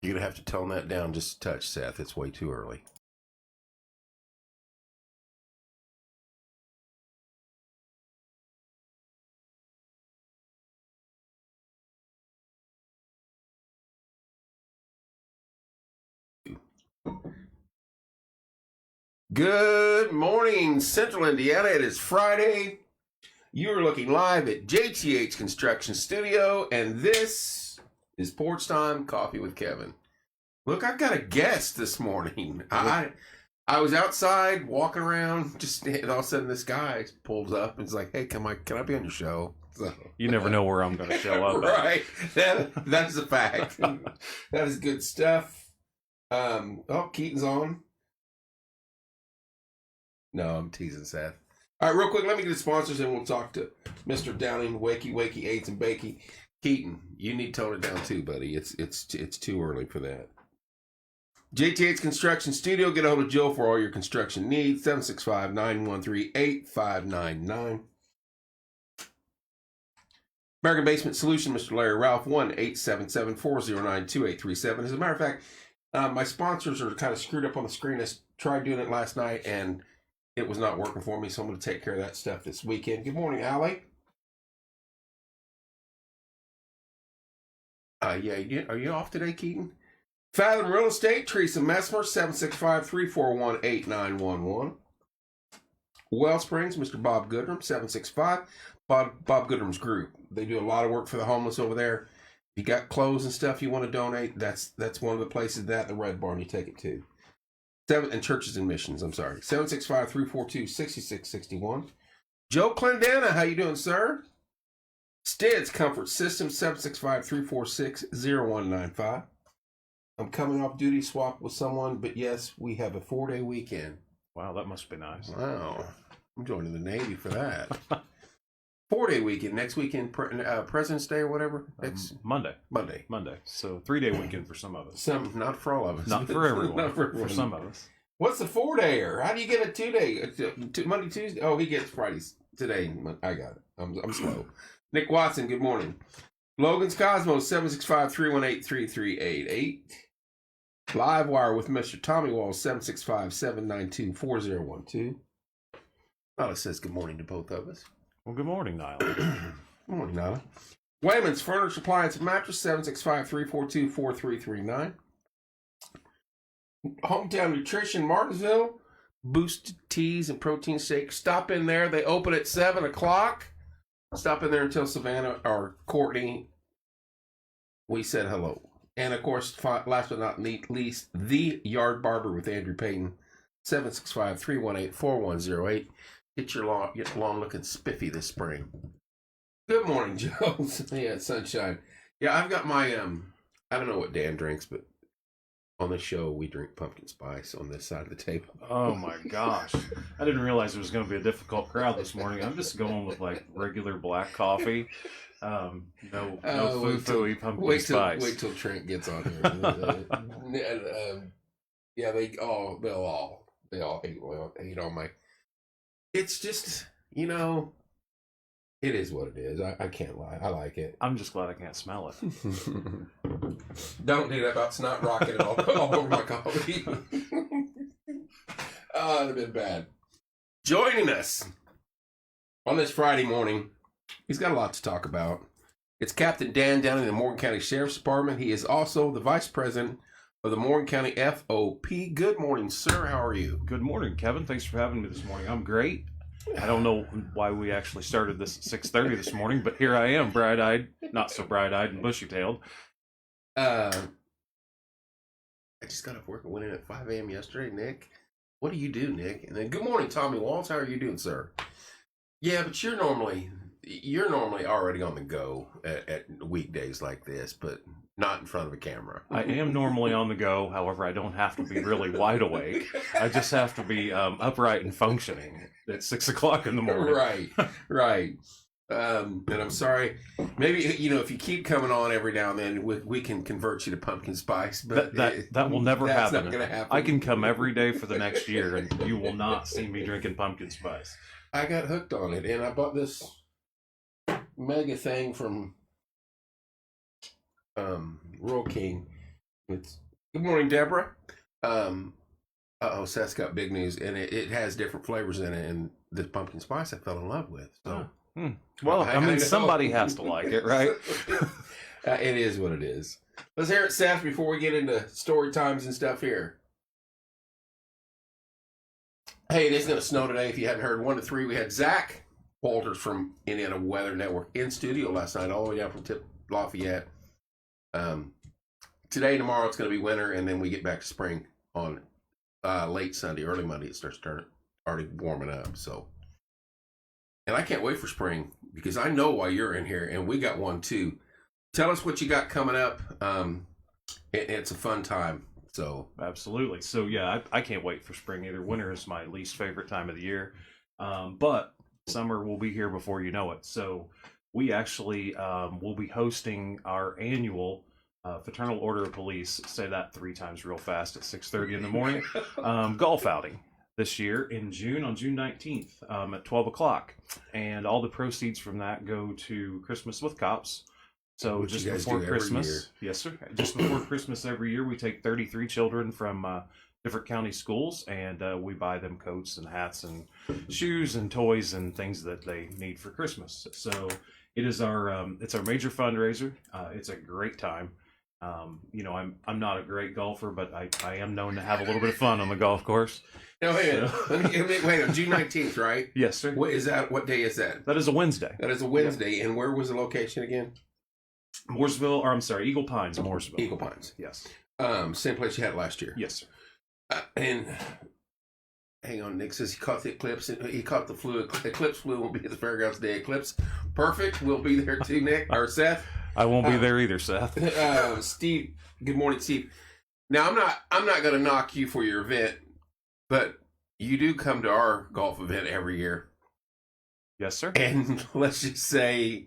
You're going to have to tone that down just a touch, Seth. It's way too early. Good morning, Central Indiana. It is Friday. You are looking live at JTH Construction Studio, and this is Porch Time Coffee with Kevin. Look, I've got a guest this morning. I was outside walking around, and all of a sudden this guy pulls up and is like, "Hey, can I be on your show?" So, you never know where I'm going to show up. Right, that's a fact. That is good stuff. Keaton's on. No, I'm teasing Seth. All right, real quick, let me get the sponsors and we'll talk to Mr. Downing, Wakey, Aids, and Bakey. Keaton, you need to tone it down too, buddy. It's too early for that. JTH Construction Studio. Get a hold of Joe for all your construction needs. 765-913-8599. American Basement Solution, Mr. Larry Ralph, 1-877-409-2837. As a matter of fact, my sponsors are kind of screwed up on the screen. I tried doing it last night, and it was not working for me, so I'm going to take care of that stuff this weekend. Good morning, Allie. Are you off today, Keaton? Fathom Real Estate, Teresa Messmer, 765-341-8911. Wellsprings, Mr. Bob Goodrum, 765. Bob Goodrum's group. They do a lot of work for the homeless over there. If you got clothes and stuff you want to donate, that's one of the places that the Red Barn you take it to. And churches and missions, I'm sorry. 765-342-6661. Joe Clendana, how you doing, sir? Stids Comfort Systems, 765-346-0195. I'm coming off duty swap with someone, but yes, we have a 4-day weekend. Wow, that must be nice. Wow. I'm joining the Navy for that. 4-day weekend. Next weekend, President's Day or whatever. Next Monday. So 3-day weekend for some of us. Not for all of us. Not for everyone. Not for some of us. What's the 4-dayer? How do you get a 2-day? Monday, Tuesday? Oh, he gets Fridays today. I got it. I'm slow. Nick Watson, good morning. Logan's Cosmos, 765-318-3388. Live Wire with Mr. Tommy Walls, 765-792-4012. Nyla says good morning to both of us. Well, good morning, Nyla. Good morning, Nyla. Wayman's Furniture, Appliance, and Mattress, 765-342-4339. Hometown Nutrition, Martinsville. Boosted teas and protein shakes. Stop in there. They open at 7 o'clock. Stop in there until Savannah or Courtney, we said hello. And, of course, last but not least, The Yard Barber with Andrew Payton, 765-318-4108. Get your lawn looking spiffy this spring. Good morning, Joe. Yeah, sunshine. Yeah, I've got my, I don't know what Dan drinks, but on the show, we drink pumpkin spice on this side of the table. Oh, my gosh. I didn't realize it was going to be a difficult crowd this morning. I'm just going with, regular black coffee. No foo-foo-y pumpkin spice. Wait till Trent gets on here. Yeah, they all hate on my... It's just, it is what it is. I can't lie. I like it. I'm just glad I can't smell it. Don't do that about snot rocket all over my coffee. Oh, that'd have been bad. Joining us on this Friday morning, he's got a lot to talk about. It's Captain Dan down in the Morgan County Sheriff's Department. He is also the Vice President of the Morgan County FOP. Good morning, sir. How are you? Good morning, Kevin. Thanks for having me this morning. I'm great. I don't know why we actually started this at 6:30 this morning, but here I am, bright-eyed, not so bright-eyed and bushy-tailed. I just got off work and went in at 5 a.m. yesterday, Nick. What do you do, Nick? And then, good morning, Tommy Walls. How are you doing, sir? Yeah, but you're normally already on the go at weekdays like this, but not in front of a camera. I am normally on the go. However, I don't have to be really wide awake. I just have to be upright and functioning at 6 o'clock in the morning. Right. And I'm sorry. Maybe, if you keep coming on every now and then, we can convert you to pumpkin spice. But that will never happen. That's not going to happen. I can come every day for the next year, and you will not see me drinking pumpkin spice. I got hooked on it, and I bought this mega thing from Royal King. Good morning, Deborah. Seth's got big news, and it has different flavors in it, and the pumpkin spice I fell in love with. So, well, I mean, somebody has to like it, right? It is what it is. Let's hear it, Seth, before we get into story times and stuff here. Hey, it is going to snow today. If you haven't heard, 1 to 3, we had Zach Walters from Indiana Weather Network in studio last night, all the way down from Lafayette. Today, tomorrow, it's going to be winter, and then we get back to spring on late Sunday, early Monday. It starts already warming up. So, and I can't wait for spring because I know why you're in here, and we got one too. Tell us what you got coming up. It's a fun time. So absolutely. So yeah, I can't wait for spring either. Winter is my least favorite time of the year, but summer will be here before you know it. So we actually will be hosting our annual Fraternal Order of Police. Say that 3 times real fast at 6:30 in the morning. Golf outing this year in June, on June 19th at 12 o'clock, and all the proceeds from that go to Christmas with Cops. So what just before Christmas, yes sir, just before Christmas every year, we take 33 children from different county schools, and we buy them coats and hats and shoes and toys and things that they need for Christmas. So it is it's our major fundraiser. It's a great time. I'm not a great golfer, but I am known to have a little bit of fun on the golf course. No, wait a June 19th, right? Yes, sir. What is that? What day is that? That is a Wednesday. That is a Wednesday. And where was the location again? Eagle Pines, Mooresville. Eagle Pines. Yes. Same place you had last year. Yes, sir. And hang on, Nick says he caught the eclipse. He caught the flu. Eclipse flu won't be at the Fairgrounds Day. Eclipse, perfect. We'll be there too, Nick or Seth. I won't be there either, Seth. Steve, good morning, Steve. Now I'm not going to knock you for your event, but you do come to our golf event every year. Yes, sir. And let's just say,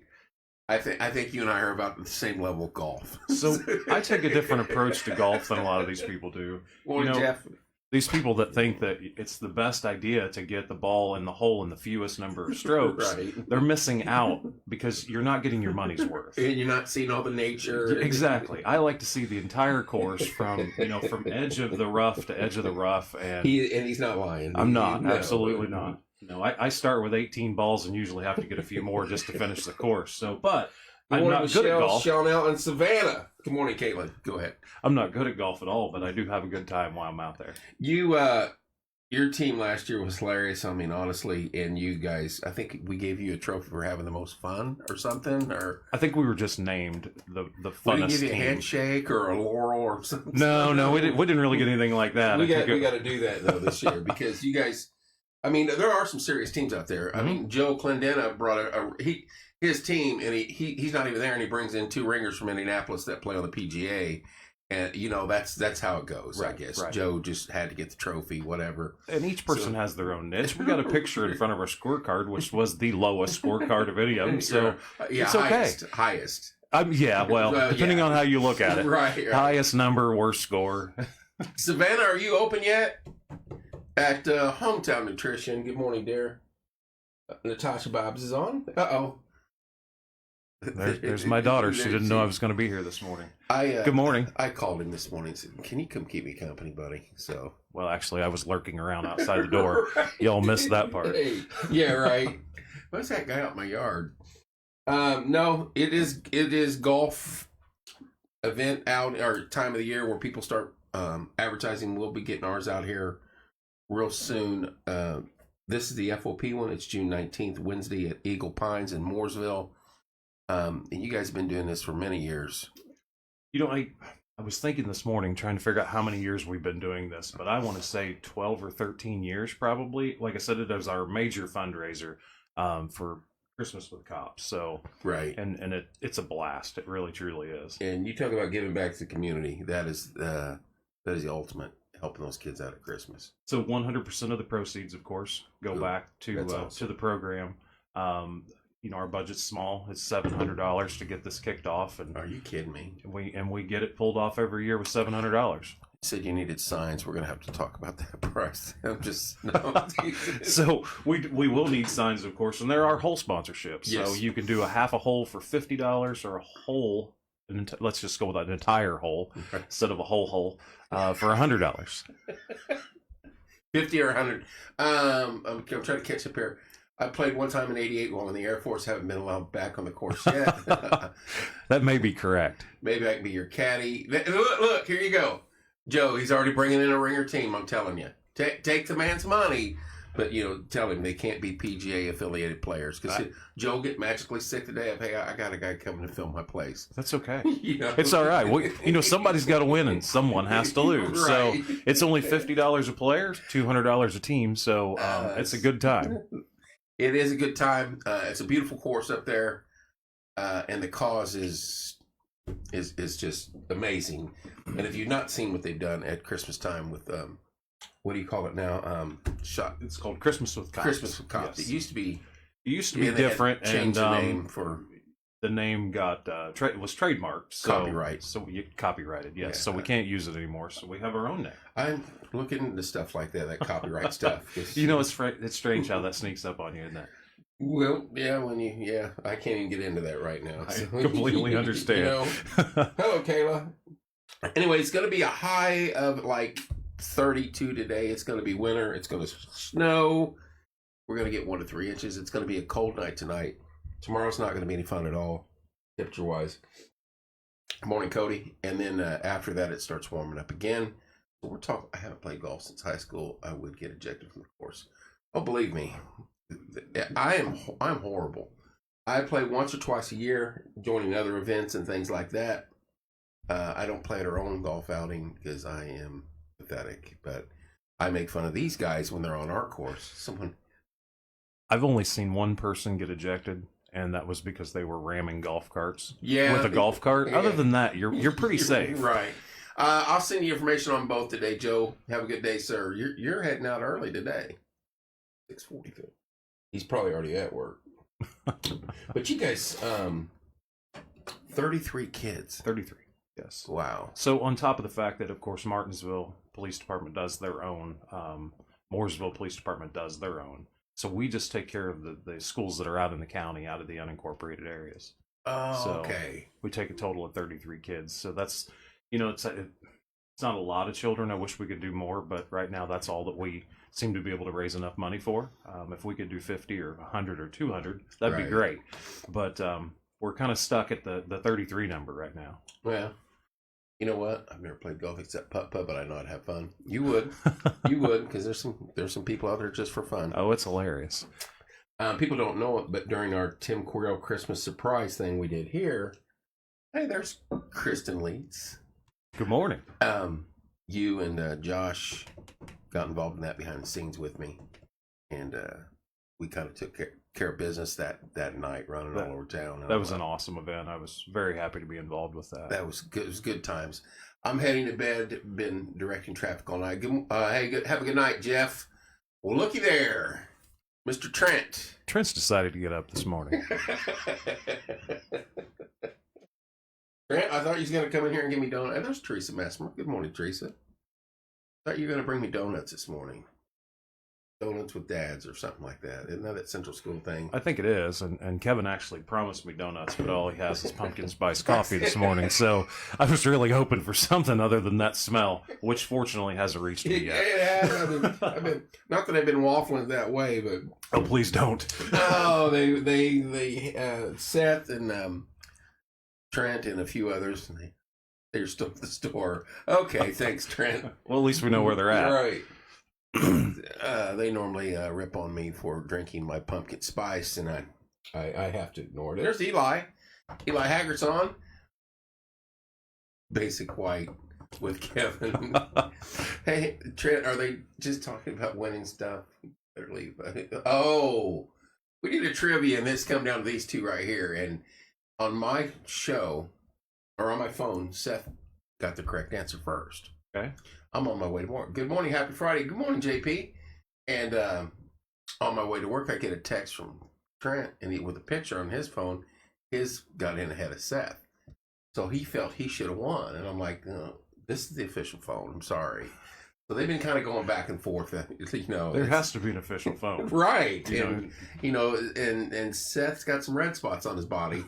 I think you and I are about the same level of golf. So I take a different approach to golf than a lot of these people do. Morning, Jeff. These people that think that it's the best idea to get the ball in the hole in the fewest number of strokes, right, they're missing out because you're not getting your money's worth. And you're not seeing all the nature. Exactly. I like to see the entire course from edge of the rough to edge of the rough. And he's not lying. I'm not. No, absolutely not. No, I start with 18 balls and usually have to get a few more just to finish the course. So, but I'm not good at golf. Chanel and Savannah. Good morning, Caitlin. Go ahead. I'm not good at golf at all, but I do have a good time while I'm out there. Your team last year was hilarious. I mean, honestly, and you guys, I think we gave you a trophy for having the most fun or something. Or I think we were just named the funnest team. We didn't give you a handshake or a laurel or something. No, we didn't really get anything like that. We got to do that though this year because you guys. I mean, there are some serious teams out there. I mean, Joe Clendena brought his team, and he's not even there, and he brings in 2 ringers from Indianapolis that play on the PGA, and that's how it goes. Right, I guess Joe just had to get the trophy, whatever. And each person has their own niche. We got a picture in front of our scorecard, which was the lowest scorecard of any of them. So it's okay. Highest. Depending on how you look at it, right. Highest number, worst score. Savannah, are you open yet? At Hometown Nutrition. Good morning, dear. Natasha Bobs is on. Uh-oh. There's my daughter. She didn't know I was going to be here this morning. Good morning. I called him this morning and said, can you come keep me company, buddy? So. Well, actually, I was lurking around outside the door. Right. Y'all missed that part. Hey. Yeah, right. What's that guy out in my yard? No, it is golf event out, or time of the year where people start advertising. We'll be getting ours out here real soon. This is the FOP one. It's June 19th, Wednesday at Eagle Pines in Mooresville. And you guys have been doing this for many years. I was thinking this morning, trying to figure out how many years we've been doing this, but I want to say 12 or 13 years probably. Like I said, it is our major fundraiser for Christmas with Cops. So right, and it's a blast. It really truly is. And you talk about giving back to the community. That is the ultimate. Helping those kids out at Christmas. So 100% of the proceeds, of course, go back to awesome. To the program. Our budget's small. It's $700 to get this kicked off. And are you kidding me? We get it pulled off every year with $700. You said you needed signs. We're gonna have to talk about that price. I'm just no. So we will need signs, of course, and there are hole sponsorships. Yes. So you can do a half a hole for $50 or a hole let's just go with an entire hole instead of a whole hole for $100. 50 or 100. I'm trying to catch up here. I played one time in '88 while in the Air Force. Haven't been allowed back on the course yet. That may be correct. Maybe I can be your caddy. Look, here you go. Joe, he's already bringing in a ringer team, I'm telling you. Take the man's money, but, tell him they can't be PGA-affiliated players. Because Joe get magically sick today. Hey, I got a guy coming to film my place. That's okay. It's all right. Well, somebody's got to win and someone has to lose. Right. So it's only $50 a player, $200 a team. So it's a good time. It is a good time. It's a beautiful course up there. And the cause is just amazing. And if you've not seen what they've done at Christmas time with what do you call it now? It's called Christmas with Cops. Christmas with Cops. Yes. It used to be different, changed and the name for the name got was trademarked. So, copyright. So we copyrighted, yes. Yeah. So we can't use it anymore. So we have our own name. I'm looking into stuff like that copyright stuff. It's strange how that sneaks up on you, isn't it? Well, yeah, I can't even get into that right now. I completely understand. Hello, Kayla. Anyway, it's going to be a high of like 32 today. It's going to be winter. It's going to snow. We're going to get 1 to 3 inches. It's going to be a cold night tonight. Tomorrow's not going to be any fun at all, temperature-wise. Good morning, Cody. And then after that, it starts warming up again. So we're talking. I haven't played golf since high school. I would get ejected from the course. Oh, believe me, I'm horrible. I play once or twice a year, joining other events and things like that. I don't play at our own golf outing because I am pathetic. But I make fun of these guys when they're on our course. I've only seen one person get ejected, and that was because they were ramming golf carts with a golf cart. Yeah. Other than that, you're pretty safe. Right. I'll send you information on both today, Joe. Have a good day, sir. You're heading out early today. 6:42. He's probably already at work. But you guys, 33 kids. 33, yes. Wow. So on top of the fact that, of course, Martinsville Police Department does their own, Mooresville Police Department does their own. So we just take care of the schools that are out in the county, out of the unincorporated areas. Oh, so okay. We take a total of 33 kids. So that's, it's not a lot of children. I wish we could do more, but right now that's all that we seem to be able to raise enough money for. If we could do 50 or 100 or 200, that'd be great. But we're kind of stuck at the 33 number right now. Well, you know what? I've never played golf except putt-putt, but I know I'd have fun. You would. You would, because there's some people out there just for fun. Oh, it's hilarious. People don't know it, but during our Tim Cordell Christmas surprise thing we did here, hey, there's Kristen Leeds. Good morning. You and Josh got involved in that behind the scenes with me, and we kind of took care of business that night, running all over town. That was an awesome event. I was very happy to be involved with that. That was good. It was good times. I'm heading to bed. Been directing traffic all night. Have a good night, Jeff. Well, looky there, Mr. Trent. Trent's decided to get up this morning. Trent, I thought you was going to come in here and give me donuts. There's Teresa Massmer. Good morning, Teresa. Thought you were going to bring me donuts this morning. Donuts with dads or something like that. Isn't that Central School thing? I think it is. And Kevin actually promised me donuts, but all he has is pumpkin spice coffee this morning. So I was really hoping for something other than that smell, which fortunately hasn't reached me yet. Yeah, I've been not that I've been waffling that way, but oh, please don't. No, they Seth and Trent and a few others, and they're still at the store. Okay, thanks, Trent. Well, at least we know where they're at. Right. They normally rip on me for drinking my pumpkin spice, and I have to ignore it. There's Eli. Eli Haggert's on. Basic white with Kevin. Hey, Trent, are they just talking about winning stuff? Better leave. Oh, we need a trivia, and this come down to these two right here. And on my show, or on my phone, Seth got the correct answer first. Okay. I'm on my way to work. Good morning, happy Friday. Good morning, JP. And on my way to work, I get a text from Trent, and with a picture on his phone. His got in ahead of Seth. So he felt he should have won. And I'm like, this is the official phone. I'm sorry. So they've been kind of going back and forth. There has to be an official phone. Right. And Seth's got some red spots on his body.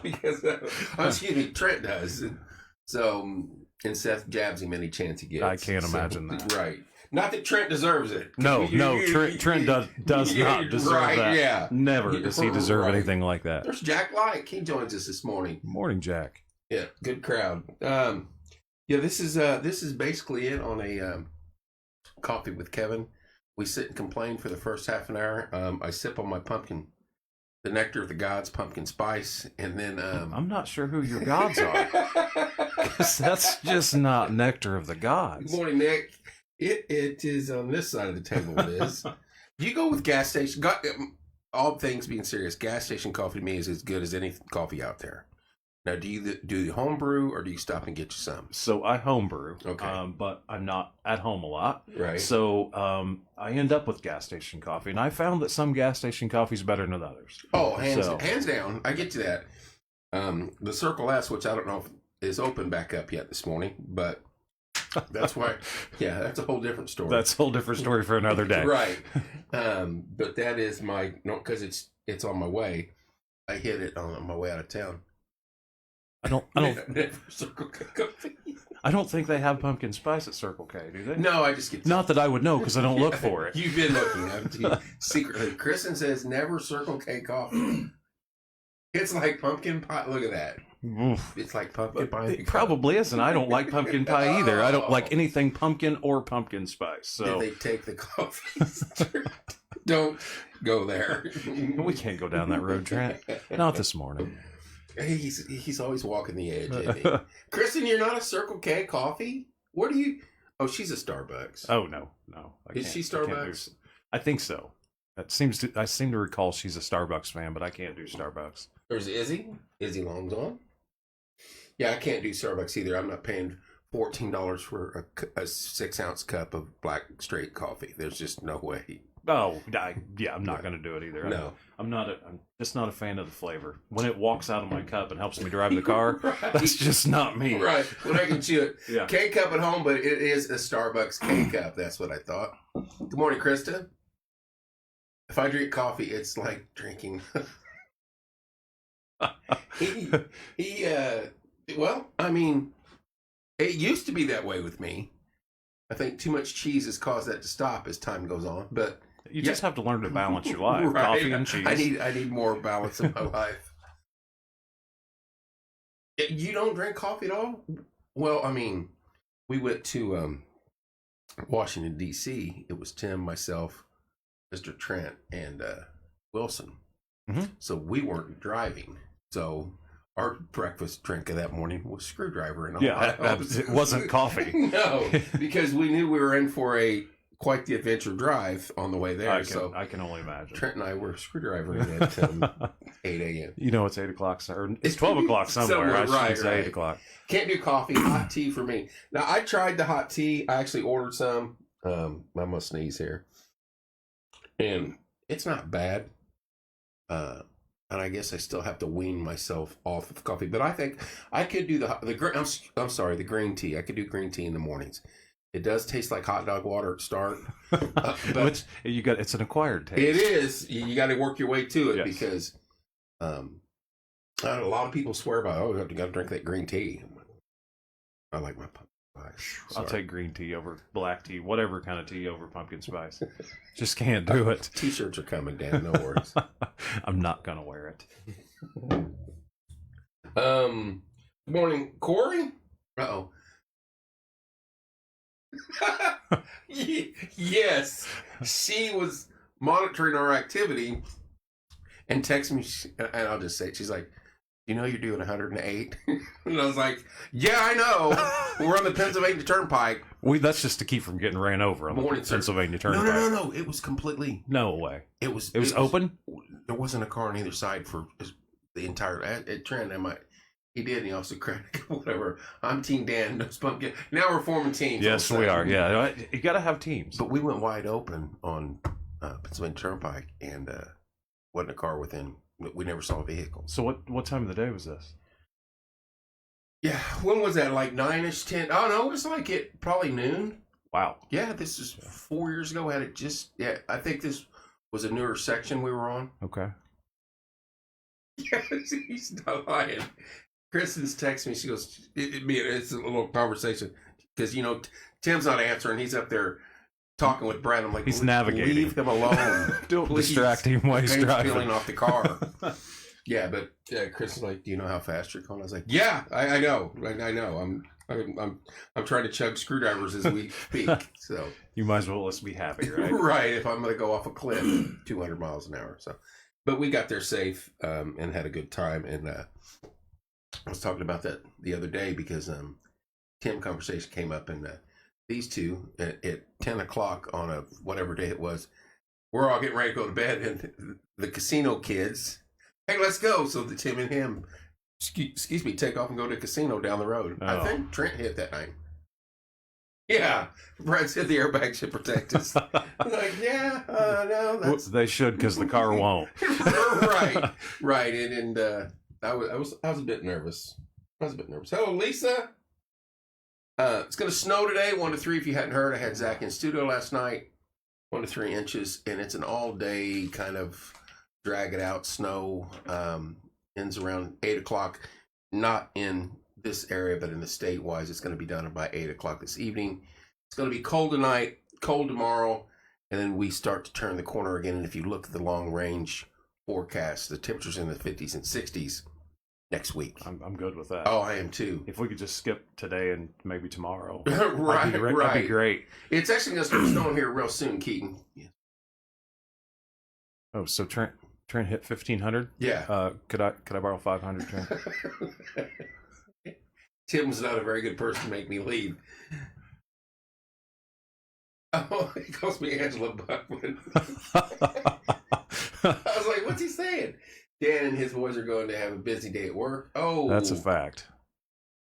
Because, excuse me, Trent does. So, and Seth jabs him any chance he gets. I can't imagine that. Right. Not that Trent deserves it. No, Trent does not deserve that. Yeah. Never does he deserve anything like that. There's Jack Light. He joins us this morning. Morning, Jack. Yeah, good crowd. This is basically it on a coffee with Kevin. We sit and complain for the first half an hour. I sip on my pumpkin, the nectar of the gods, pumpkin spice, and then I'm not sure who your gods are, because that's just not nectar of the gods. Good morning, Nick. It is on this side of the table. It is. Do you go with gas station? All things being serious, gas station coffee to me is as good as any coffee out there. Now, do you home brew or do you stop and get you some? So I home brew, okay, but I'm not at home a lot. Right. So I end up with gas station coffee, and I found that some gas station coffee is better than others. Oh, hands down. I get to that. The Circle S, which I don't know if is open back up yet this morning, but that's why. Yeah, that's a whole different story. That's a whole different story for another day. Right. But that is because it's on my way. I hit it on my way out of town. I don't think they have pumpkin spice at Circle K, do they? No, I just get not that I would know because I don't look for it. You've been looking, haven't you? Secretly. Kristen says never Circle K coffee. It's like pumpkin pie. Look at that. Oof. It's like pumpkin pie. It probably is, and I don't like pumpkin pie either. I don't like anything pumpkin or pumpkin spice. So did they take the coffee? Don't go there. We can't go down that road, Trent. Not this morning. He's always walking the edge, isn't he? Kristen, you're not a Circle K coffee? Where do you... Oh, she's a Starbucks. Oh, no. Is she Starbucks? I think so. I seem to recall she's a Starbucks fan, but I can't do Starbucks. There's Izzy. Izzy Long's on. Yeah, I can't do Starbucks either. I'm not paying $14 for a 6-ounce cup of black straight coffee. There's just no way. Oh, I'm not going to do it either. No. I'm just not a fan of the flavor. When it walks out of my cup and helps me drive the car, Right. That's just not me. Right. When I can chew it. Yeah. K-cup at home, but it is a Starbucks K-cup. That's what I thought. Good morning, Krista. If I drink coffee, it's like drinking. Well, I mean, it used to be that way with me. I think too much cheese has caused that to stop as time goes on, but You just have to learn to balance your life. Right. Coffee and cheese. I need more balance in my life. You don't drink coffee at all? Well, I mean, we went to Washington, D.C. It was Tim, myself, Mr. Trent, and Wilson. Mm-hmm. So we weren't driving. So our breakfast drink of that morning was screwdriver and it wasn't coffee. No, because we knew we were in for quite the adventure drive on the way there. I can only imagine. Trent and I were screwdrivering at 8 a.m. You know, it's 8 o'clock, or it's 12 o'clock somewhere. I should say 8 o'clock. Can't do coffee, hot tea for me. Now, I tried the hot tea. I actually ordered some. I'm going to sneeze here. And it's not bad. And I guess I still have to wean myself off of coffee. But I think I could do the green tea. I could do green tea in the mornings. It does taste like hot dog water at start. But it's an acquired taste. It is. You got to work your way to it. Yes. Because a lot of people swear by, you got to drink that green tea. I like my pumpkin spice. I'll take green tea over black tea, whatever kind of tea over pumpkin spice. Just can't do it. T-shirts are coming down, no worries. I'm not going to wear it. Good morning, Corey. Uh-oh. Yes, she was monitoring our activity and texted me, and I'll just say it. She's like, "You know you're doing 108," and I was like, "Yeah, I know. We're on the Pennsylvania Turnpike." That's just to keep from getting ran over on the Pennsylvania Turnpike. No. It was completely. No way. It was open. There wasn't a car on either side for the entire trend. He did, and he also cracked whatever. I'm Team Dan, no pumpkin. Now we're forming teams. Yes, we are. Yeah, you got to have teams. But we went wide open on Pennsylvania Turnpike, and wasn't a car within. We never saw a vehicle. So what time of the day was this? Yeah, when was that? Like 9ish, 10? Oh no, it was like probably noon. Wow. Yeah, this is 4 years ago. Had it just, yeah, I think this was a newer section we were on. Okay. Yes, he's not lying. Kristen's texting me. She goes, it's a little conversation because, Tim's not answering. He's up there talking with Brad. I'm like, he's navigating. Leave him alone. Don't distract him while he's driving. Peeling off the car. Yeah, but Kristen's like, do you know how fast you're going? I was like, yeah, I know. I know. I'm trying to chug screwdrivers as we speak. So you might as well let's be happy, right? Right. If I'm going to go off a cliff, 200 miles an hour. So, but we got there safe and had a good time. And I was talking about that the other day because Tim conversation came up, and these two at 10 o'clock on a whatever day it was, we're all getting ready to go to bed, and the casino kids, hey, let's go. So the Tim and him, excuse me, take off and go to a casino down the road. Oh. I think Trent hit that night. Yeah, Brad said the airbag should protect us. I'm like, yeah, no, that's They should, because the car won't. right, and I was a bit nervous. Hello, Lisa. It's going to snow today, 1 to 3. If you hadn't heard, I had Zach in studio last night, 1 to 3 inches, and it's an all-day kind of drag it out snow. Ends around 8 o'clock. Not in this area, but in the state-wise, it's going to be done by 8 o'clock this evening. It's going to be cold tonight, cold tomorrow, and then we start to turn the corner again. And if you look at the long-range forecast, the temperatures in the 50s and 60s next week. I'm good with that. Oh, I am too. If we could just skip today and maybe tomorrow. Right. That'd be great. It's actually going to start snowing here real soon, Keaton. Yeah. Oh, so Trent hit 1,500? Yeah. Could I borrow 500, Trent? Tim's not a very good person to make me leave. Oh, he calls me Angela Buckman. I was like, what's he saying? Dan and his boys are going to have a busy day at work. Oh, That's a fact.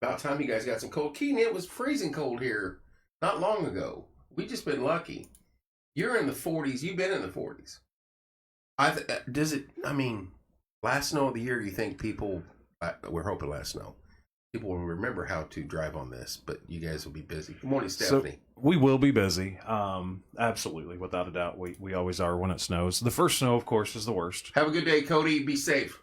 About time you guys got some cold. Keaton, it was freezing cold here not long ago. We just been lucky. You're in the 40s. You've been in the 40s. Last snow of the year, you think people, we're hoping last snow, people will remember how to drive on this, but you guys will be busy. Good morning, Stephanie. So we will be busy. Absolutely, without a doubt. We always are when it snows. The first snow, of course, is the worst. Have a good day, Cody. Be safe.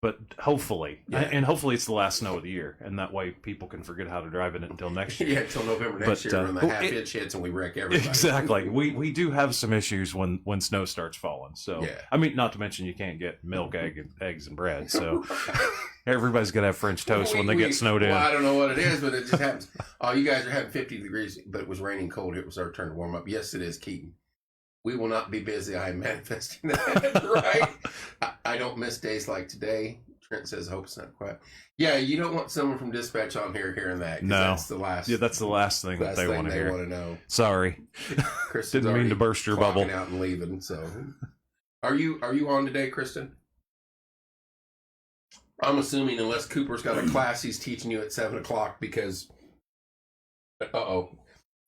But hopefully, Yeah. and hopefully it's the last snow of the year, and that way people can forget how to drive in it until next year. Yeah, until November next year when the half-inch hits and we wreck everybody. Exactly. We do have some issues when snow starts falling. So, yeah. I mean, not to mention you can't get milk, eggs, and bread. So everybody's going to have French toast when they get snowed in. Well, I don't know what it is, but it just happens. Oh, you guys are having 50 degrees, but it was raining cold. It was our turn to warm up. Yes, it is, Keaton. We will not be busy. I am manifesting that, right? I don't miss days like today. Trent says, hope it's not quiet. Yeah, you don't want someone from dispatch on here hearing that. No. That's the last. Yeah, that's the last thing that they want to hear. Want to know. Sorry. Didn't mean to burst your bubble. Out and leaving. So, are you on today, Kristen? I'm assuming unless Cooper's got a class he's teaching you at 7 o'clock because,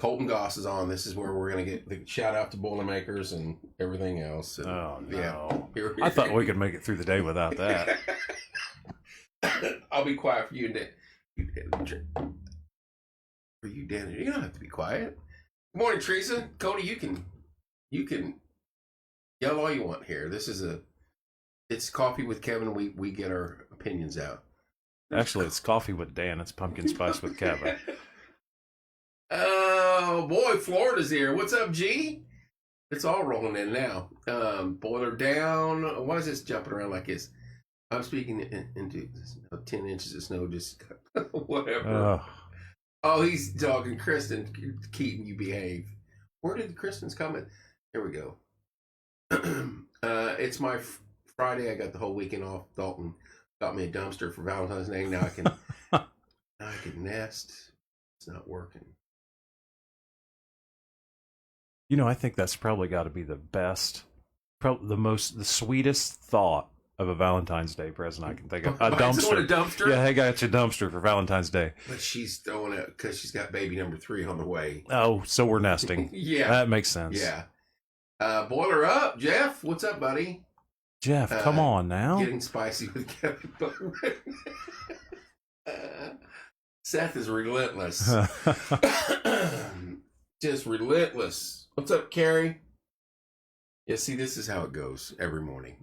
Colton Goss is on. This is where we're going to get the shout out to Boilermakers and everything else. And, Oh, no. Yeah. I thought we could make it through the day without that. I'll be quiet for you, Dan. For you, Dan. You don't have to be quiet. Good morning, Teresa. Cody, you can yell all you want here. It's coffee with Kevin. We get our opinions out. Actually, it's coffee with Dan. It's pumpkin spice with Kevin. Oh boy, Florida's here. What's up, G? It's all rolling in now. Boiler down. Why is this jumping around like this? I'm speaking into 10 inches of snow. Just whatever. Oh, he's talking. Kristen, Keaton, you behave. Where did the Kristen's comment? There we go. It's my Friday. I got the whole weekend off. Dalton got me a dumpster for Valentine's Day. Now I can nest. It's not working. I think that's probably got to be the best, the sweetest thought of a Valentine's Day present I can think of. A dumpster. A dumpster? Yeah, hey, got you a dumpster for Valentine's Day. But she's throwing it because she's got baby number 3 on the way. Oh, so we're nesting. Yeah. That makes sense. Yeah. Boiler up. Jeff, what's up, buddy? Jeff, come on now. Getting spicy with Kevin Butler. Seth is relentless. Just relentless. What's up, Carrie? Yeah, see, this is how it goes every morning.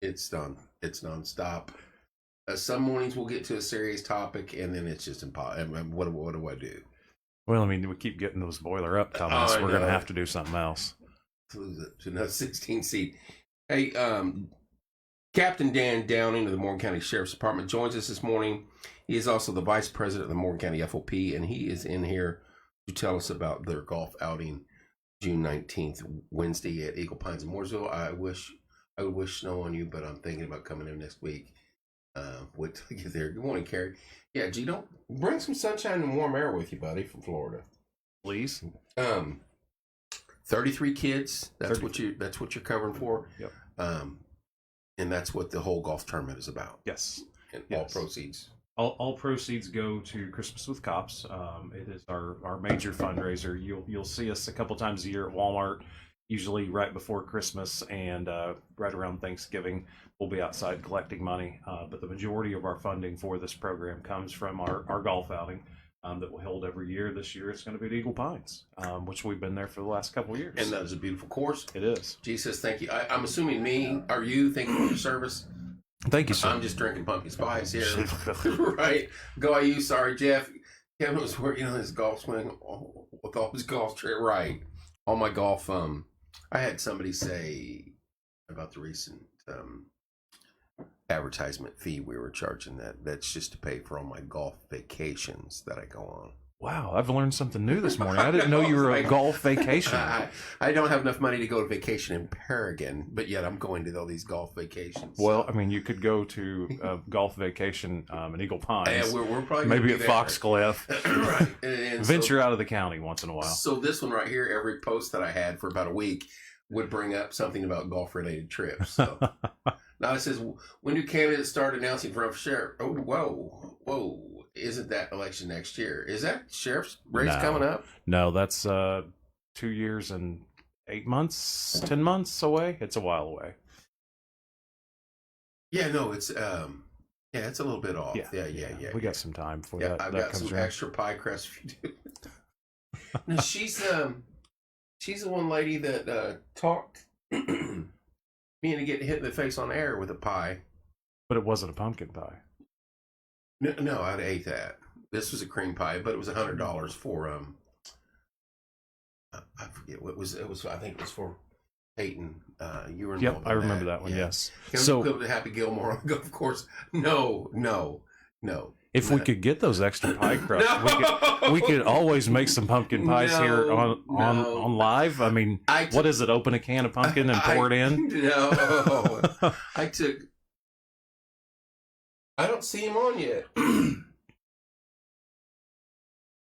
It's nonstop. Some mornings we'll get to a serious topic, and then it's just impossible. What do I do? Well, I mean, we keep getting those boiler up comments. We're going to have to do something else. To lose it to another 16 seed. Hey, Captain Dan Downing of the Morgan County Sheriff's Department joins us this morning. He is also the Vice President of the Morgan County FOP, and he is in here to tell us about their golf outing June 19th, Wednesday at Eagle Pines in Mooresville. I would wish snow on you, but I'm thinking about coming in next week. Wait till I get there. Good morning, Carrie. Yeah, Gino, bring some sunshine and warm air with you, buddy, from Florida. Please. 33 kids. That's 30. what you're covering for. Yep. And that's what the whole golf tournament is about. Yes. And Yes. all proceeds. All proceeds go to Christmas with Cops. It is our major fundraiser. You'll see us a couple times a year at Walmart, usually right before Christmas and right around Thanksgiving. We'll be outside collecting money, but the majority of our funding for this program comes from our golf outing that we'll hold every year. This year it's going to be at Eagle Pines, which we've been there for the last couple of years. And that is a beautiful course. It is. Jesus, thank you. I'm assuming are you thanking for your service? Thank you, sir. I'm just drinking pumpkin spice here. Right. Go IU. Sorry, Jeff. Kevin was working on his golf swing with all his golf trip. Right. All my golf. I had somebody say about the recent advertisement fee we were charging. That's just to pay for all my golf vacations that I go on. Wow, I've learned something new this morning. I didn't know you were a golf vacationer. I don't have enough money to go to vacation in Paragon, but yet I'm going to all these golf vacations. Well, I mean, you could go to a golf vacation in Eagle Pines. Yeah, we're probably maybe at Foxcliff. Right. And venture out of the county once in a while. So this one right here, every post that I had for about a week would bring up something about golf-related trips. So now it says, when do candidates start announcing for sheriff? Oh, whoa. Isn't that election next year? Is that sheriff's race coming up? No, that's 2 years and 8 months, 10 months away. It's a while away. Yeah, no, it's it's a little bit off. Yeah. We got some time for yeah, that. I've that got comes some around. extra pie crust if you do. No, she's the one lady that talked me into getting hit in the face on air with a pie. But it wasn't a pumpkin pie. No, I'd ate that. This was a cream pie, but it was $100 for I forget what it was. I think it was for Peyton. You were involved. Yep, I remember that one. Yeah. Yes. So go to Happy Gilmore. Of course, no. If we could get those extra pie crusts, we could always make some pumpkin pies here on live. I mean, what is it? Open a can of pumpkin and pour it in? No, I don't see him on yet.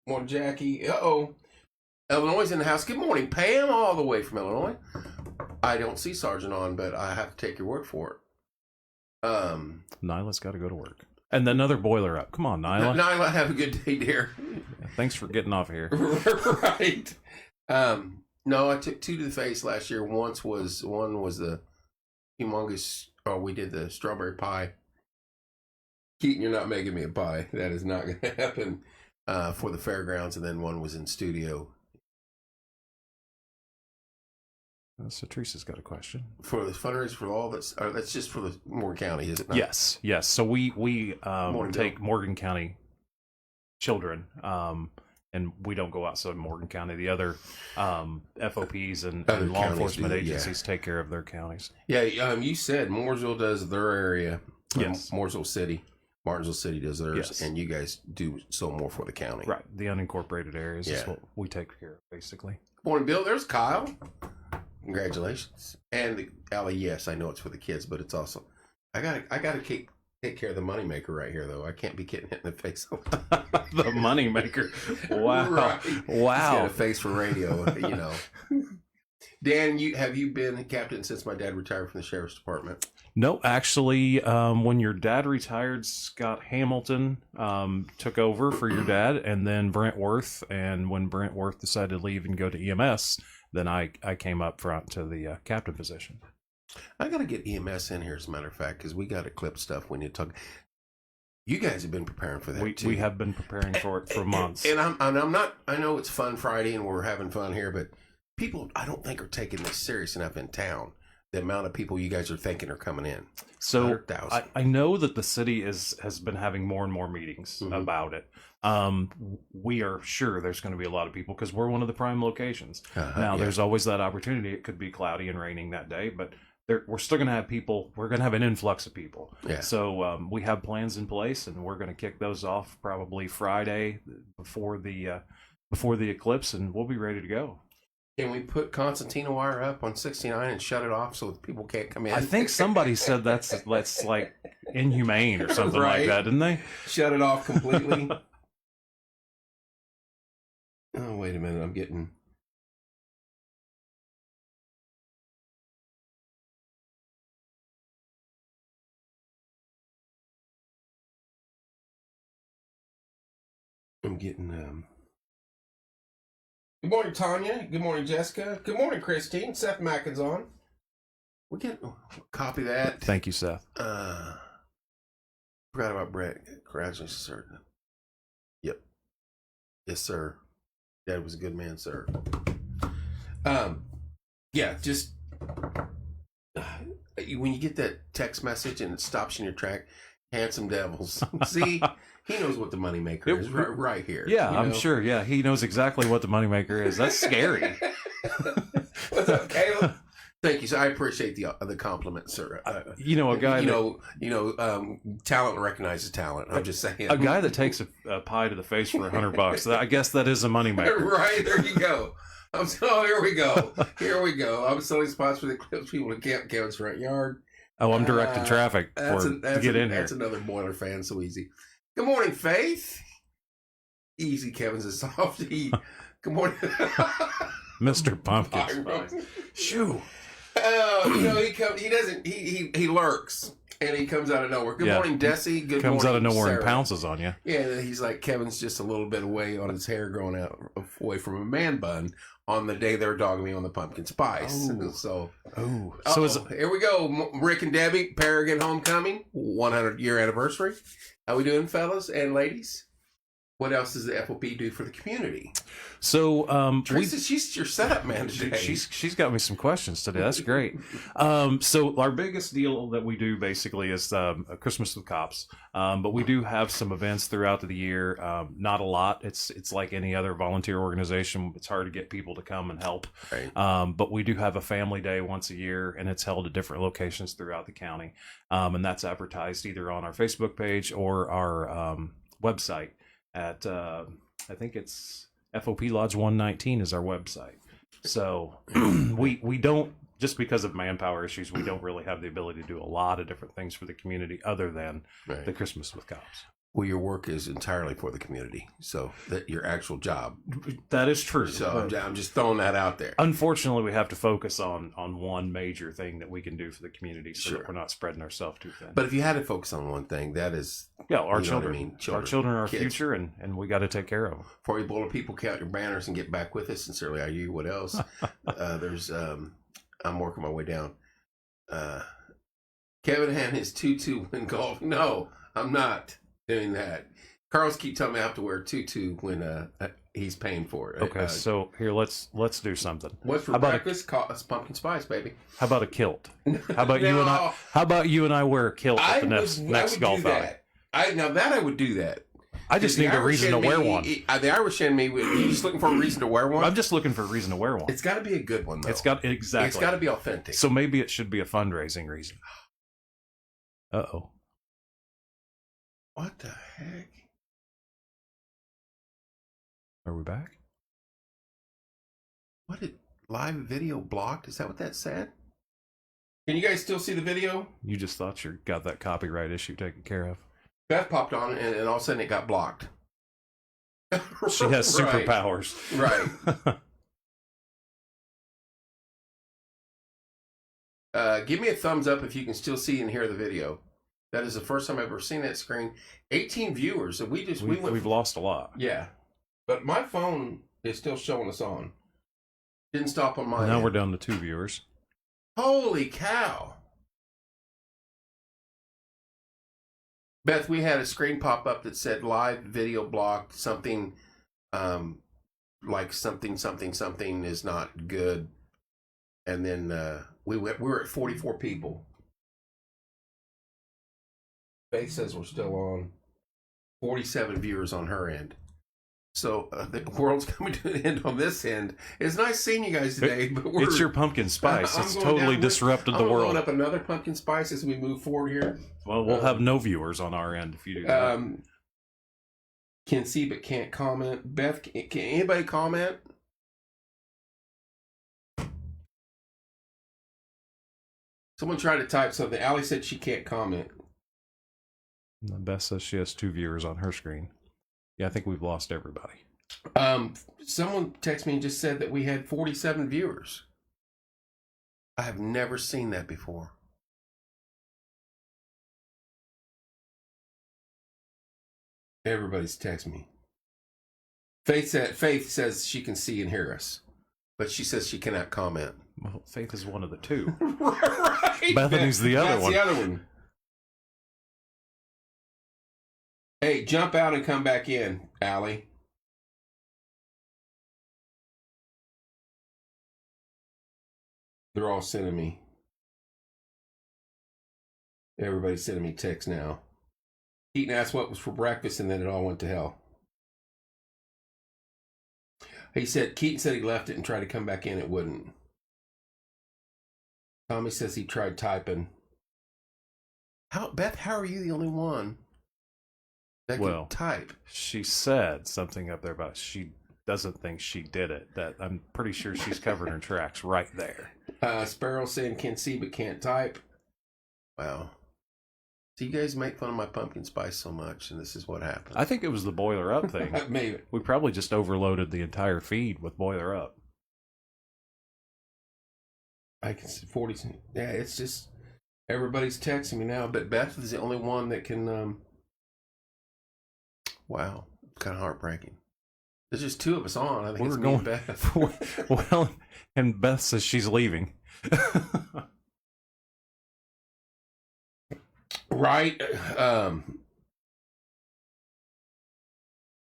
More Jackie. Illinois is in the house. Good morning, Pam, all the way from Illinois. I don't see Sergeant on, but I have to take your word for it. Nyla's got to go to work. And another boiler up. Come on, Nyla. Nyla, have a good day, dear. Thanks for getting off here. Right. No, I took 2 to the face last year. One was the humongous. We did the strawberry pie. Keaton, you're not making me a pie. That is not going to happen for the fairgrounds. And then one was in studio. So Teresa's got a question. For the fundraiser for all that's just for the Morgan County, is it not? Yes. So we take Morgan County children, and we don't go outside Morgan County. The other FOPs and law enforcement agencies take care of their counties. Yeah, you said Mooresville does their area. Yes. Mooresville City. Martinsville City does theirs, and you guys do so more for the county. Right. The unincorporated areas is what we take care of, basically. Good morning, Bill. There's Kyle. Congratulations. And Allie, yes, I know it's for the kids, but it's also I gotta take care of the moneymaker right here, though. I can't be getting hit in the face. The moneymaker. Wow. Right. Wow. He's got a face for radio, Dan, have you been captain since my dad retired from the sheriff's department? No, actually, when your dad retired, Scott Hamilton took over for your dad, and then Brent Worth. And when Brent Worth decided to leave and go to EMS, then I came up front to the captain position. I got to get EMS in here, as a matter of fact, because we got to clip stuff we need to talk. You guys have been preparing for that too. We have been preparing for it for months. And I'm not. I know it's Fun Friday and we're having fun here, but people I don't think are taking this serious enough in town. The amount of people you guys are thinking are coming in. So I know that the city has been having more and more meetings about it. We are sure there's going to be a lot of people because we're one of the prime locations. There's always that opportunity. It could be cloudy and raining that day, but we're still going to have people. We're going to have an influx of people. Yeah. So we have plans in place, and we're going to kick those off probably Friday before the eclipse, and we'll be ready to go. Can we put concertina wire up on 69 and shut it off so people can't come in? I think somebody said that's like inhumane or something like that, didn't they? Shut it off completely. Oh, wait a minute. I'm getting... Good morning, Tanya. Good morning, Jessica. Good morning, Christine. Seth Mackin's on. We can copy that. Thank you, Seth. Forgot about Brett. Congratulations, sir. Yep. Yes, sir. Dad was a good man, sir. Yeah, just when you get that text message and it stops you in your track, handsome devils. See, he knows what the moneymaker is right here. Yeah, I'm sure. Yeah, he knows exactly what the moneymaker is. That's scary. What's up, Caleb? Thank you. So I appreciate the compliment, sir. A guy. Talent recognizes talent. I'm just saying. A guy that takes a pie to the face for $100. I guess that is a moneymaker. Right there, you go. Here we go. Here we go. I'm selling spots for the Eclipse people in Camp Kevin's front yard. Oh, I'm directing traffic to get in here. That's another Boiler fan. So easy. Good morning, Faith. Easy, Kevin's a softie. Good morning, Mr. Pumpkin Spice. Shoo. He lurks and he comes out of nowhere. Good morning, Desi. Good morning, comes out of nowhere Sarah. And pounces on you. Yeah, he's like Kevin's just a little bit away on his hair growing out away from a man bun on the day they're dogging me on the pumpkin spice. So here we go. Rick and Debbie, Paragon Homecoming, 100-year anniversary. How we doing, fellas and ladies? What else does the FOP do for the community? So, Teresa, she's your setup man today. She's got me some questions today. That's great. So our biggest deal that we do basically is a Christmas with Cops. But we do have some events throughout the year. Not a lot. It's like any other volunteer organization. It's hard to get people to come and help. Right. But we do have a family day once a year, and it's held at different locations throughout the county. And that's advertised either on our Facebook page or our website. At I think it's FOP Lodge 119 is our website. So we don't, just because of manpower issues, we don't really have the ability to do a lot of different things for the community other than the Christmas with Cops. Well, your work is entirely for the community, so that your actual job. That is true. So I'm just throwing that out there. Unfortunately, we have to focus on one major thing that we can do for the community, so that we're not spreading ourselves too thin. But if you had to focus on one thing, that is our children. Children. Our children are our kids. future, and we got to take care of them. Before you blow people, count your banners and get back with us. Sincerely, are you? What else? I'm working my way down. Kevin and his 2-2 win golf. No, I'm not doing that. Carl's keep telling me I have to wear a tutu when he's paying for it. Okay, so here let's do something. What's for breakfast? It's pumpkin spice, baby. How about a kilt? How about you and I? How about you and I wear a kilt at the next golf outing? I would do that. I just need a reason to wear one. The Irish in me, you just looking for a reason to wear one? I'm just looking for a reason to wear one. It's got to be a good one, though. It's got to be authentic. So maybe it should be a fundraising reason. Uh-oh. What the heck? Are we back? What did live video blocked? Is that what that said? Can you guys still see the video? You just thought you got that copyright issue taken care of. That popped on and all of a sudden it got blocked. She has superpowers. Right. Give me a thumbs up if you can still see and hear the video. That is the first time I've ever seen that screen. 18 viewers. So we've lost a lot. Yeah. But my phone is still showing us on. Didn't stop on mine. Now we're down to 2 viewers. Holy cow. Beth, we had a screen pop up that said live video blocked, something like something is not good. And then we were at 44 people. Faith says we're still on. 47 viewers on her end. So the world's coming to an end on this end. It's nice seeing you guys today, but it's your pumpkin spice. It's totally disrupted the world. I'm going up another pumpkin spice as we move forward here. Well, we'll have no viewers on our end if you do that. Can see but can't comment. Beth, can anybody comment? Someone tried to type something. Allie said she can't comment. Beth says she has 2 viewers on her screen. Yeah, I think we've lost everybody. Someone texted me and just said that we had 47 viewers. I have never seen that before. Everybody's texting me. Faith says she can see and hear us, but she says she cannot comment. Well, Faith is one of the 2. Right. Bethany's the other one. That's the other one. Hey, jump out and come back in, Allie. They're all sending me. Everybody's sending me texts now. Keaton asked what was for breakfast, and then it all went to hell. Keaton said he left it and tried to come back in. It wouldn't. Tommy says he tried typing. Beth, how are you the only one that can type? She said something up there about she doesn't think she did it. That I'm pretty sure she's covering her tracks right there. Sparrow saying can see but can't type. Wow. So you guys make fun of my pumpkin spice so much, and this is what happened. I think it was the boiler up thing. Maybe. We probably just overloaded the entire feed with boiler up. I can see 40. Yeah, it's just everybody's texting me now, but Beth is the only one that can. Wow, it's kind of heartbreaking. There's just 2 of us on. I think it's me and Beth. Well, and Beth says she's leaving. Right.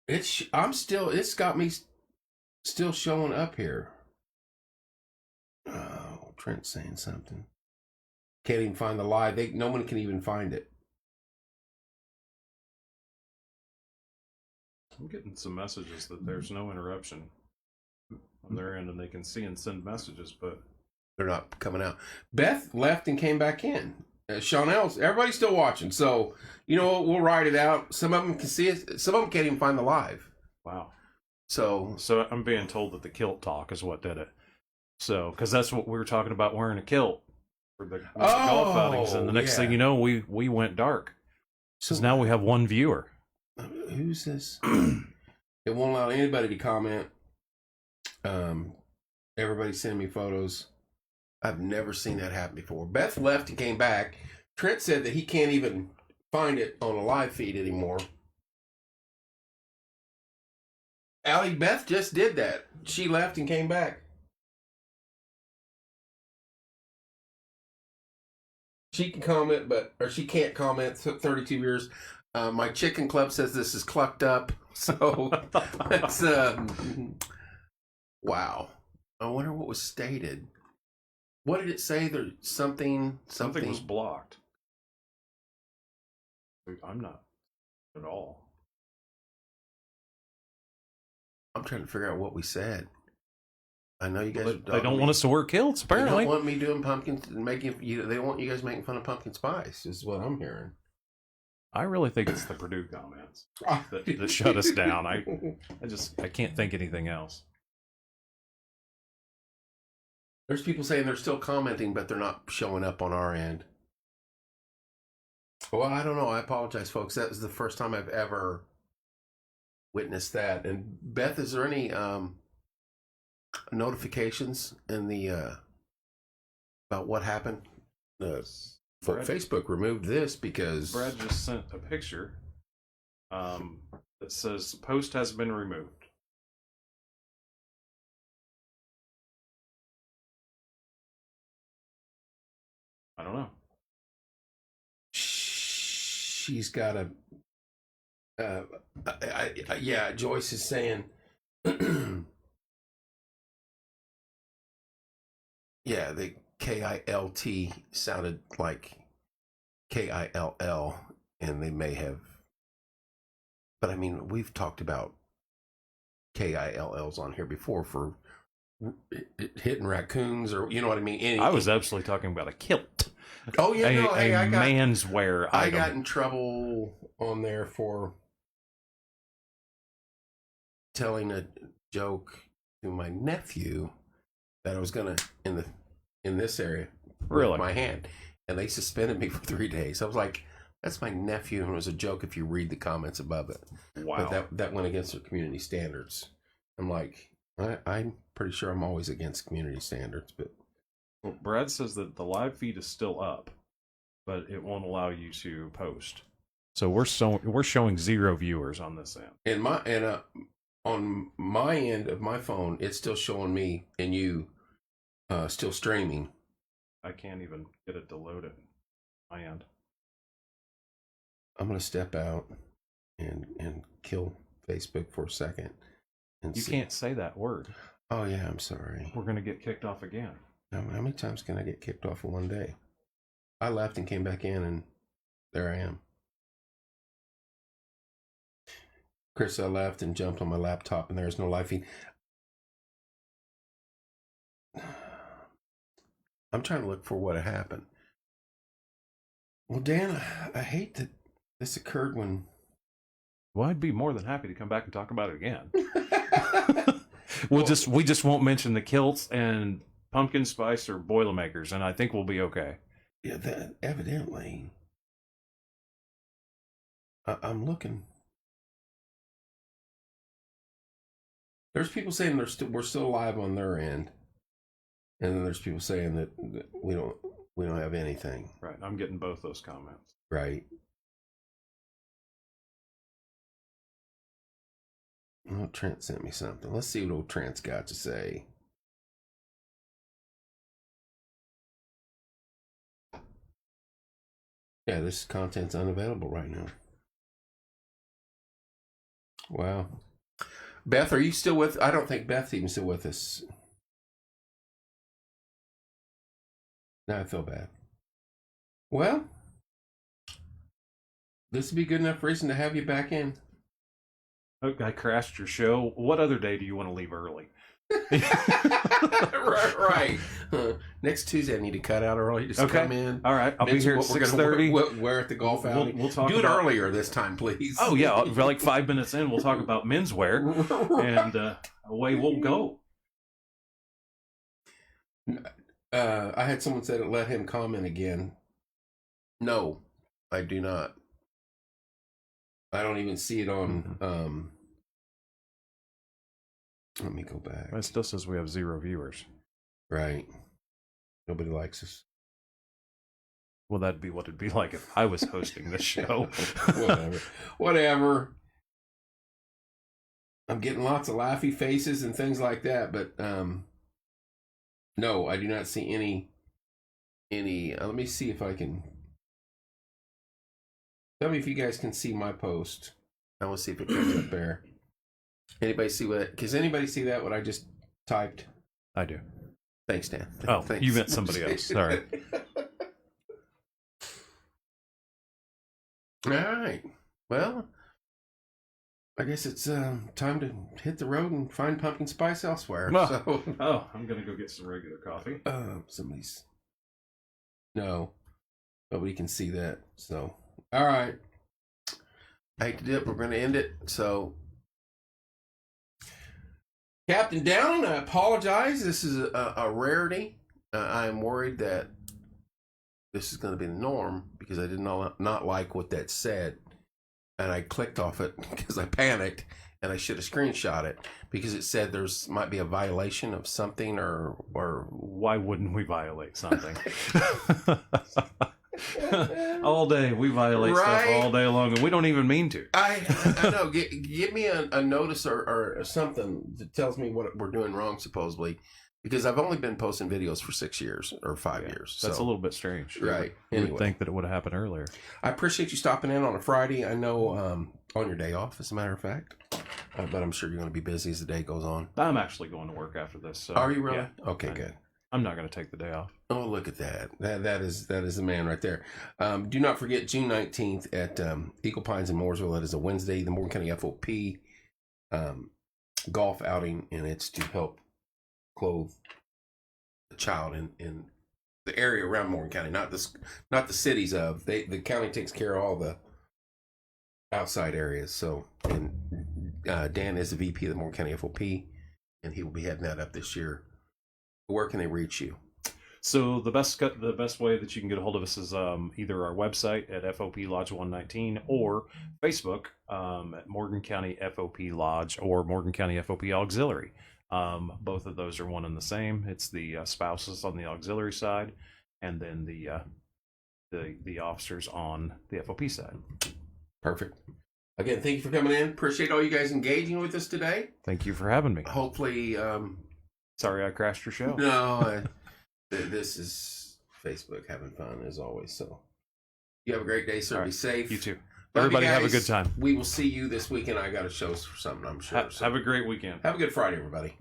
It's got me still showing up here. Oh, Trent's saying something. Can't even find the live. No one can even find it. I'm getting some messages that there's no interruption on their end, and they can see and send messages, but they're not coming out. Beth left and came back in. Chanel's, everybody's still watching, so you know what, we'll ride it out. Some of them can see it, some of them can't even find the live. Wow. So I'm being told that the kilt talk is what did it. So, because that's what we were talking about, wearing a kilt for the golf outings, and the next thing you know, we went dark. So now we have 1 viewer. Who's this? It won't allow anybody to comment. Everybody's sending me photos. I've never seen that happen before. Beth left and came back. Trent said that he can't even find it on a live feed anymore. Allie, Beth just did that. She left and came back. She can comment, or she can't comment. 32 years. My chicken club says this is clucked up. So that's wow. I wonder what was stated. What did it say? There's something was blocked. I'm not at all. I'm trying to figure out what we said. I know you guys. They don't want us to wear kilts. Apparently, they don't want me doing pumpkins and making. They want you guys making fun of pumpkin spice. Is what I'm hearing. I really think it's the Purdue comments that shut us down. I can't think anything else. There's people saying they're still commenting, but they're not showing up on our end. Well, I don't know. I apologize, folks. That was the first time I've ever witnessed that. And Beth, is there any notifications in the about what happened? Facebook removed this because Brad just sent a picture that says post has been removed. I don't know. she's got a. Yeah, Joyce is saying. Yeah, the KILT sounded like KILL, and they may have. But I mean, we've talked about KILLs on here before for hitting raccoons, or you know what I mean. I was absolutely talking about a kilt. Oh yeah, no, hey, I got manswear item. I got in trouble on there for telling a joke to my nephew that I was gonna in this area with my hand, and they suspended me for 3 days. I was like, that's my nephew, and it was a joke if you read the comments above it. Wow. But that went against their community standards. I'm like, I'm pretty sure I'm always against community standards, but well, Brad says that the live feed is still up, but it won't allow you to post. So we're showing 0 viewers on this end. On my end of my phone, it's still showing me and you still streaming. I can't even get it to load it. My end. I'm gonna step out and kill Facebook for a second. And you can't say that word. Oh yeah, I'm sorry. We're gonna get kicked off again. How many times can I get kicked off in one day? I left and came back in, and there I am. Chris, I left and jumped on my laptop, and there's no live feed. I'm trying to look for what happened. Well, Dan, I hate that this occurred when... Well, I'd be more than happy to come back and talk about it again. We just won't mention the kilts and pumpkin spice or Boilermakers, and I think we'll be okay. Yeah, that evidently. I'm looking. There's people saying we're still live on their end, and then there's people saying that we don't have anything. Right, I'm getting both those comments. Right. Oh, Trent sent me something. Let's see what old Trent's got to say. Yeah, this content's unavailable right now. Wow. Beth, are you still with... I don't think Beth's even still with us. Now I feel bad. Well, this would be good enough reason to have you back in. Okay, I crashed your show. What other day do you want to leave early? right. Next Tuesday, I need to cut out early. Just come in. All right, I'll be here at 6:30. We're at the golf outing. We'll talk. Do it earlier this time, please. Oh yeah, like 5 minutes in, we'll talk about menswear, and away we'll go. I had someone said it. Let him comment again. No, I do not. I don't even see it on. Let me go back. It still says we have 0 viewers. Right. Nobody likes us. Well, that'd be what it'd be like if I was hosting this show. Whatever. I'm getting lots of laughy faces and things like that, but no, I do not see any. Let me see if I can. Tell me if you guys can see my post. I want to see if it comes up there. Anybody see what? Does anybody see that? What I just typed? I do. Thanks, Dan. Oh, thanks. You meant somebody else. Sorry. All right. Well, I guess it's time to hit the road and find pumpkin spice elsewhere. Oh, I'm gonna go get some regular coffee. Somebody's. No, nobody can see that. So, all right. I hate to do it. We're going to end it. So, Captain Downing, I apologize. This is a rarity. I am worried that this is going to be the norm because I did not like what that said. And I clicked off it because I panicked and I should have screenshot it because it said there's might be a violation of something or why wouldn't we violate something? All day we violate stuff all day long, and we don't even mean to. I know. Give me a notice or something that tells me what we're doing wrong. Supposedly, because I've only been posting videos for 6 years or 5 years. That's so. a little bit strange. Right. You Anyway. would think that it would have happened earlier. I appreciate you stopping in on a Friday. I know on your day off, as a matter of fact. But I'm sure you're going to be busy as the day goes on. I'm actually going to work after this. So, Are you really? Yeah, Okay, good. I'm not going to take the day off. Oh, look at that. That is the man right there. Do not forget June 19th at Eagle Pines in Mooresville. That is a Wednesday. The Morgan County FOP golf outing, and it's to help clothe the child in the area around Morgan County, not the cities of. The county takes care of all the outside areas. So, and Dan is the VP of the Morgan County FOP, and he will be heading that up this year. Where can they reach you? So the best way that you can get a hold of us is either our website at FOP Lodge 119 or Facebook at Morgan County FOP Lodge or Morgan County FOP Auxiliary. Both of those are one and the same. It's the spouses on the auxiliary side, and then the officers on the FOP side. Perfect. Again, thank you for coming in. Appreciate all you guys engaging with us today. Thank you for having me. Hopefully, sorry I crashed your show. No, this is Facebook having fun as always. So you have a great day, sir. Right. Be safe. You too. Love Everybody you have a guys. good time. We will see you this weekend. I got a show for something, I'm sure. Have a great weekend. Have a good Friday, everybody.